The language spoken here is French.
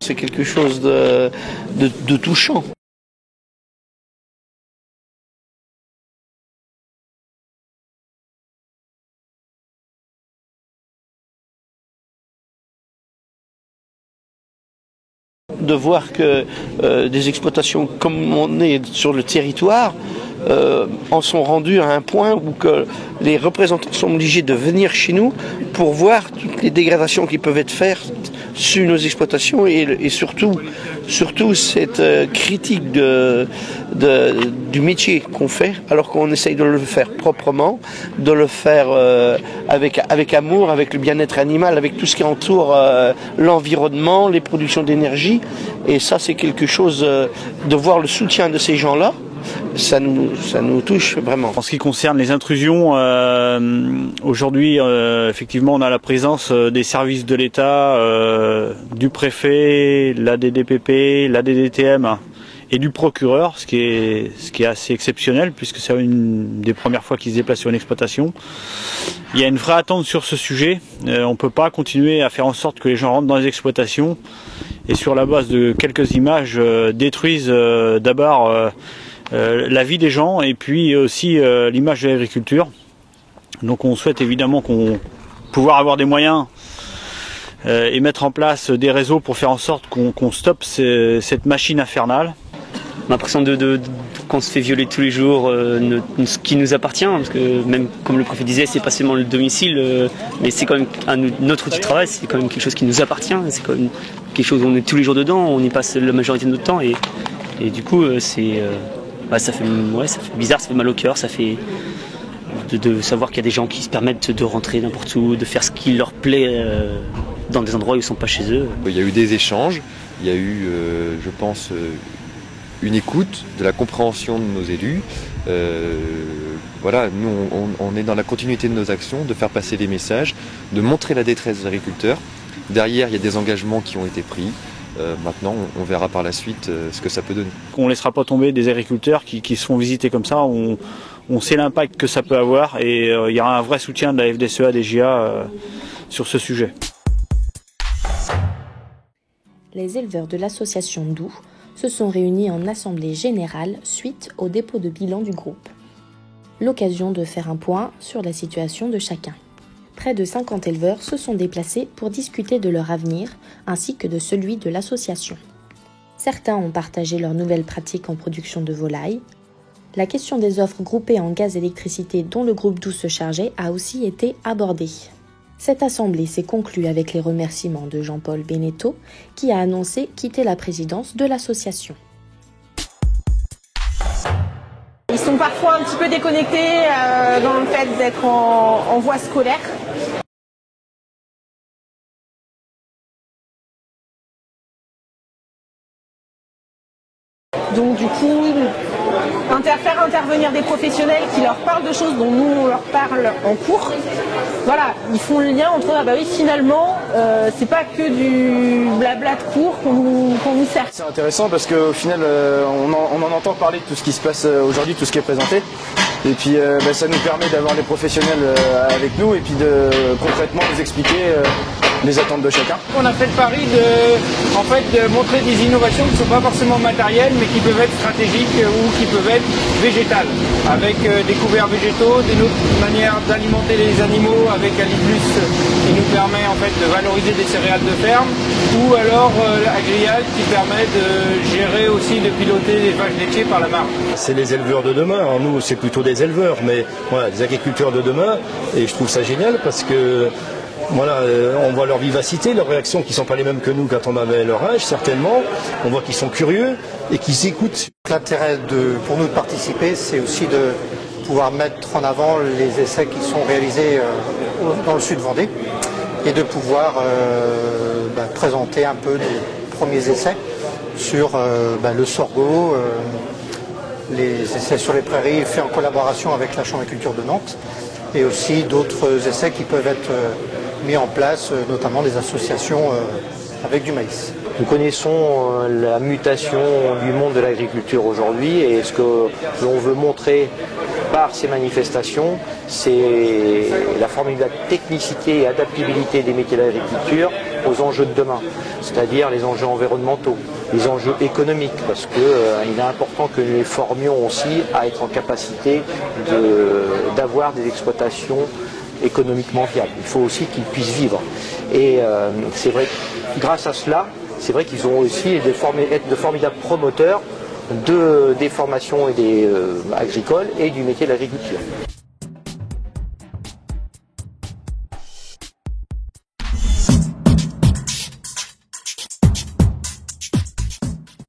c'est quelque chose de touchant. De voir que des exploitations comme on est sur le territoire en sont rendues à un point où que les représentants sont obligés de venir chez nous pour voir toutes les dégradations qui peuvent être faites sur nos exploitations et surtout cette critique du métier qu'on fait, alors qu'on essaye de le faire proprement, de le faire avec amour, avec le bien-être animal, avec tout ce qui entoure l'environnement, les productions d'énergie. Et ça, c'est quelque chose, de voir le soutien de ces gens-là, ça nous touche vraiment. En ce qui concerne les intrusions, aujourd'hui, effectivement, on a la présence des services de l'État, du préfet, l'ADDPP, l'ADDTM et du procureur, ce qui est assez exceptionnel puisque c'est une des premières fois qu'ils se déplacent sur une exploitation. Il y a une vraie attente sur ce sujet. On ne peut pas continuer à faire en sorte que les gens rentrent dans les exploitations et sur la base de quelques images détruisent d'abord la vie des gens et puis aussi l'image de l'agriculture. Donc on souhaite évidemment pouvoir avoir des moyens et mettre en place des réseaux pour faire en sorte qu'on stoppe cette machine infernale. L'impression qu'on se fait violer tous les jours ce qui nous appartient, parce que même comme le préfet disait, c'est pas seulement le domicile, mais c'est quand même notre outil de travail, c'est quand même quelque chose qui nous appartient, c'est quand même quelque chose où on est tous les jours dedans, on y passe la majorité de notre temps et du coup ça fait bizarre, ça fait mal au cœur, ça fait de savoir qu'il y a des gens qui se permettent de rentrer n'importe où, de faire ce qui leur plaît dans des endroits où ils ne sont pas chez eux. Il y a eu des échanges, il y a eu, je pense, une écoute, de la compréhension de nos élus. Voilà, nous on est dans la continuité de nos actions, de faire passer des messages, de montrer la détresse des agriculteurs. Derrière, il y a des engagements qui ont été pris. Maintenant, on verra par la suite ce que ça peut donner. On ne laissera pas tomber des agriculteurs qui se font visiter comme ça. On sait l'impact que ça peut avoir et il y aura un vrai soutien de la FDSEA, des GIA sur ce sujet. Les éleveurs de l'association Doux se sont réunis en assemblée générale suite au dépôt de bilan du groupe. L'occasion de faire un point sur la situation de chacun. Près de 50 éleveurs se sont déplacés pour discuter de leur avenir ainsi que de celui de l'association. Certains ont partagé leurs nouvelles pratiques en production de volailles. La question des offres groupées en gaz et électricité dont le groupe Doux se chargeait a aussi été abordée. Cette assemblée s'est conclue avec les remerciements de Jean-Paul Beneteau qui a annoncé quitter la présidence de l'association. Ils sont parfois un petit peu déconnectés dans le fait d'être en voie scolaire. Donc du coup, faire intervenir des professionnels qui leur parlent de choses dont nous on leur parle en cours. Voilà, ils font le lien entre finalement, c'est pas que du blabla de cours qu'on nous sert. C'est intéressant parce qu'au final, on en entend parler de tout ce qui se passe aujourd'hui, tout ce qui est présenté. Et puis ça nous permet d'avoir les professionnels avec nous et puis de concrètement nous expliquer les attentes de chacun. On a fait le pari de montrer des innovations qui ne sont pas forcément matérielles mais qui peuvent être stratégiques ou qui peuvent être végétales, avec des couverts végétaux, des autres manières d'alimenter les animaux avec Aliplus qui nous permet en fait de valoriser des céréales de ferme, ou alors Agrial qui permet de gérer aussi, de piloter les vaches laitiers par la marque. C'est les éleveurs de demain, nous c'est plutôt des éleveurs, mais voilà, des agriculteurs de demain, et je trouve ça génial parce que voilà, on voit leur vivacité, leurs réactions qui ne sont pas les mêmes que nous quand on avait leur âge, certainement. On voit qu'ils sont curieux et qu'ils écoutent. L'intérêt pour nous de participer, c'est aussi de pouvoir mettre en avant les essais qui sont réalisés dans le sud Vendée et de pouvoir présenter un peu des premiers essais sur le sorgho, les essais sur les prairies faits en collaboration avec la Chambre d'agriculture de Nantes et aussi d'autres essais qui peuvent être mis en place, notamment des associations avec du maïs. Nous connaissons la mutation du monde de l'agriculture aujourd'hui et ce que l'on veut montrer par ces manifestations, c'est la formidable technicité et adaptabilité des métiers de l'agriculture aux enjeux de demain, c'est-à-dire les enjeux environnementaux, les enjeux économiques, parce qu'il est important que nous les formions aussi à être en capacité d'avoir des exploitations économiquement viables. Il faut aussi qu'ils puissent vivre. Et c'est vrai que grâce à cela, c'est vrai qu'ils ont aussi être de formidables promoteurs des formations agricoles et du métier de l'agriculture.